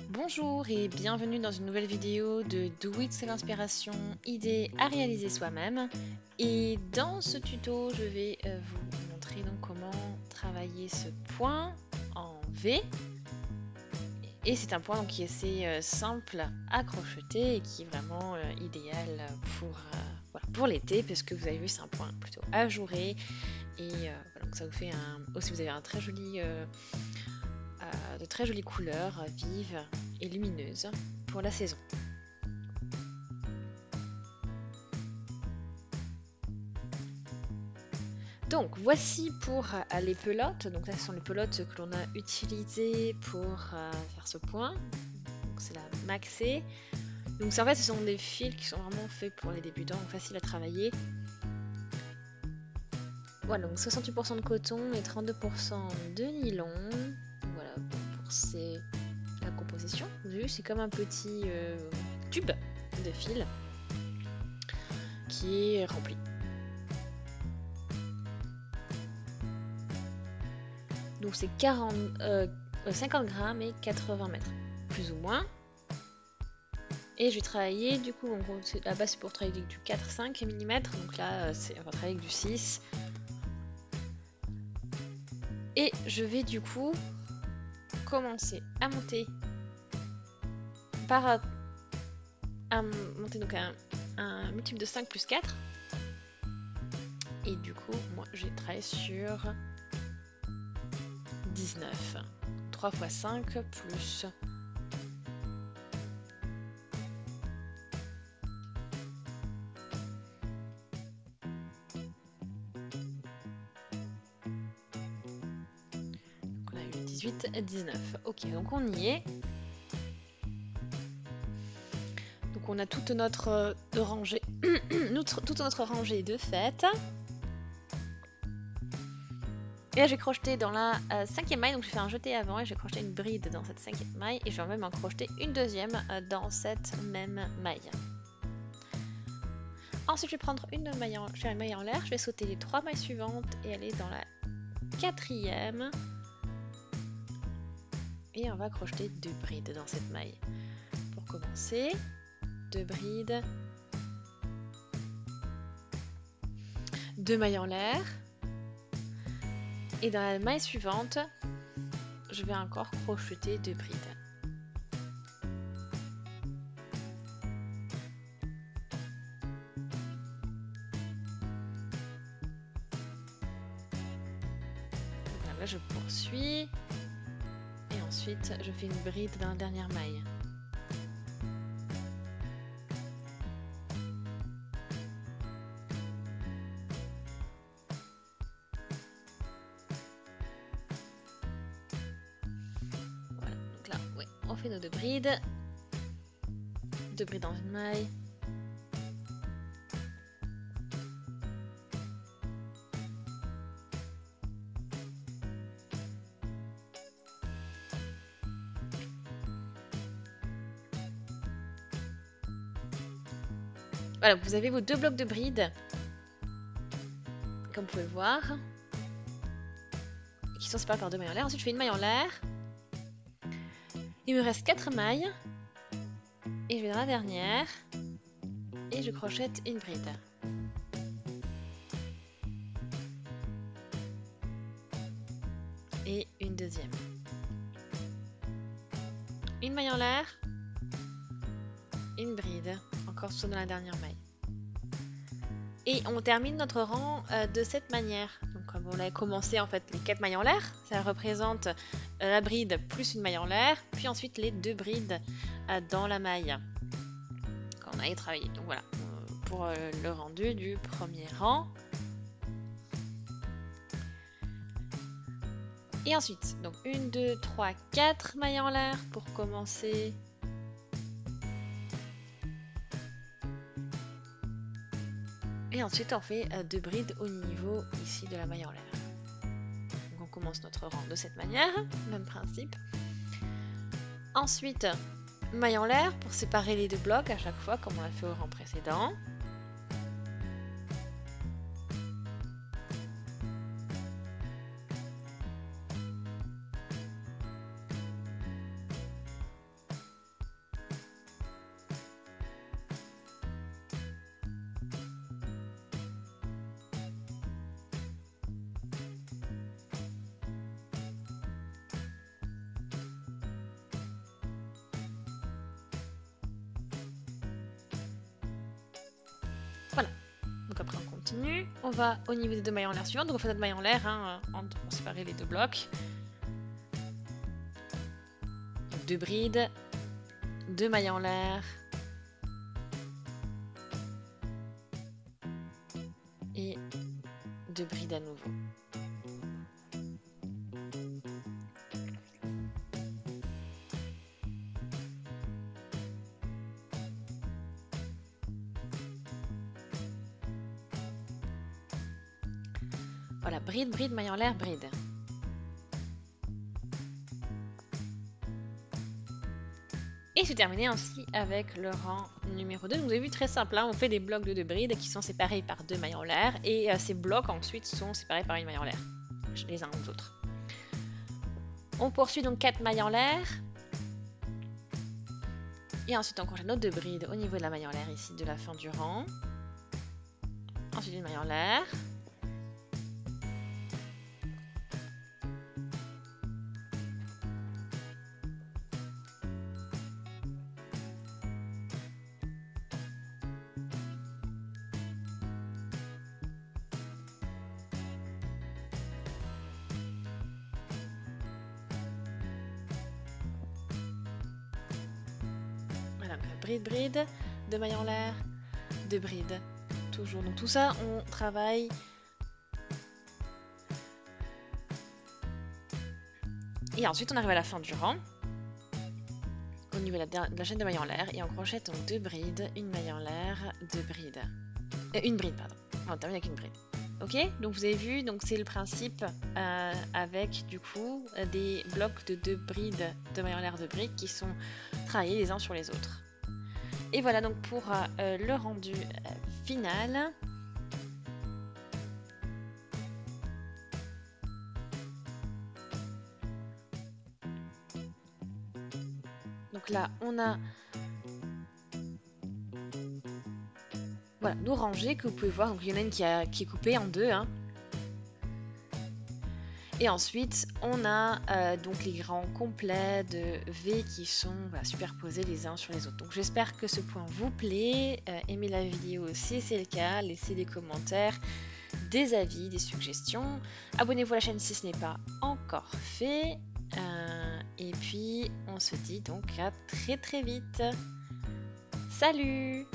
Bonjour et bienvenue dans une nouvelle vidéo de Do It, c'est l'inspiration, idée à réaliser soi-même. Et dans ce tuto, je vais vous montrer donc comment travailler ce point en V. Et c'est un point donc, qui est assez simple à crocheter et qui est vraiment idéal pour l'été, parce que vous avez vu, c'est un point plutôt ajouré. Et voilà, donc ça vous fait aussi vous avez un très joli de très jolies couleurs vives et lumineuses pour la saison. Donc voici pour les pelotes. Donc là ce sont les pelotes que l'on a utilisées pour faire ce point. C'est la Maxé. Donc en fait ce sont des fils qui sont vraiment faits pour les débutants, donc faciles à travailler. Voilà, donc 68% de coton et 32% de nylon. Voilà pour la composition. Vous avez vu, c'est comme un petit tube de fil qui est rempli. Donc c'est 50 grammes et 80 mètres, plus ou moins. Et je vais travailler, du coup, la base c'est pour travailler avec du 4-5 mm, donc là on va travailler avec du 6. Et je vais du coup commencer à monter donc un multiple de 5 plus 4. Et du coup, moi j'ai travaillé sur 19. 3 x 5 plus 18, 19. Ok, donc on y est. Donc on a toute notre rangée, toute notre rangée de fait. Et là j'ai crocheté dans la 5e maille, donc j'ai fait un jeté avant et j'ai crocheté une bride dans cette 5e maille et je vais même en crocheter une deuxième dans cette même maille. Ensuite je vais prendre une maille en l'air, je vais sauter les 3 mailles suivantes et aller dans la 4e. Et on va crocheter 2 brides dans cette maille. Pour commencer, 2 brides, 2 mailles en l'air. Et dans la maille suivante, je vais encore crocheter 2 brides. Là, je poursuis. Et ensuite, je fais une bride dans la dernière maille. Voilà, donc là, ouais, on fait nos 2 brides. 2 brides dans une maille. Voilà, vous avez vos 2 blocs de brides, comme vous pouvez le voir, qui sont séparés par 2 mailles en l'air. Ensuite, je fais une maille en l'air. Il me reste 4 mailles. Et je vais dans la dernière. Et je crochette une bride. Et une deuxième. Une maille en l'air. Une bride. Encore soit dans la dernière maille. Et on termine notre rang de cette manière. Donc comme on a commencé en fait les 4 mailles en l'air, ça représente la bride plus une maille en l'air, puis ensuite les 2 brides dans la maille qu'on a travaillé. Donc voilà, pour le rendu du premier rang. Et ensuite, donc 1, 2, 3, 4 mailles en l'air pour commencer. Et ensuite, on fait 2 brides au niveau ici de la maille en l'air. Donc on commence notre rang de cette manière, même principe. Ensuite, maille en l'air pour séparer les 2 blocs à chaque fois, comme on l'a fait au rang précédent. continue. On va au niveau des 2 mailles en l'air suivantes. Donc on fait notre maille en l'air, hein, pour séparer les 2 blocs. 2 brides, 2 mailles en l'air. Et 2 brides à nouveau. Voilà, bride, bride, maille en l'air, bride. Et c'est terminé ainsi avec le rang numéro 2. Donc vous avez vu, très simple, hein, on fait des blocs de 2 brides qui sont séparés par 2 mailles en l'air. Et ces blocs ensuite sont séparés par une maille en l'air, les uns aux autres. On poursuit donc 4 mailles en l'air. Et ensuite on enchaîne nos 2 brides au niveau de la maille en l'air ici de la fin du rang. Ensuite une maille en l'air. Voilà, bride, bride, 2 mailles en l'air, 2 brides. Toujours. Donc tout ça, on travaille. Et ensuite, on arrive à la fin du rang. Au niveau de la chaîne de mailles en l'air. Et on crochette donc 2 brides, une maille en l'air, 2 brides. Une bride, pardon. On termine avec une bride. Ok, donc vous avez vu, donc c'est le principe avec du coup des blocs de 2 brides, de mailles en l'air, 2 brides qui sont travaillés les uns sur les autres. Et voilà donc pour le rendu final. Donc là, on a voilà, nos rangées que vous pouvez voir. Donc il y en a une qui est coupée en 2. Hein. Et ensuite, on a donc les rangs complets de V qui sont superposés les uns sur les autres. Donc j'espère que ce point vous plaît. Aimez la vidéo si c'est le cas. Laissez des commentaires, des avis, des suggestions. Abonnez-vous à la chaîne si ce n'est pas encore fait. Et puis, on se dit donc à très très vite. Salut!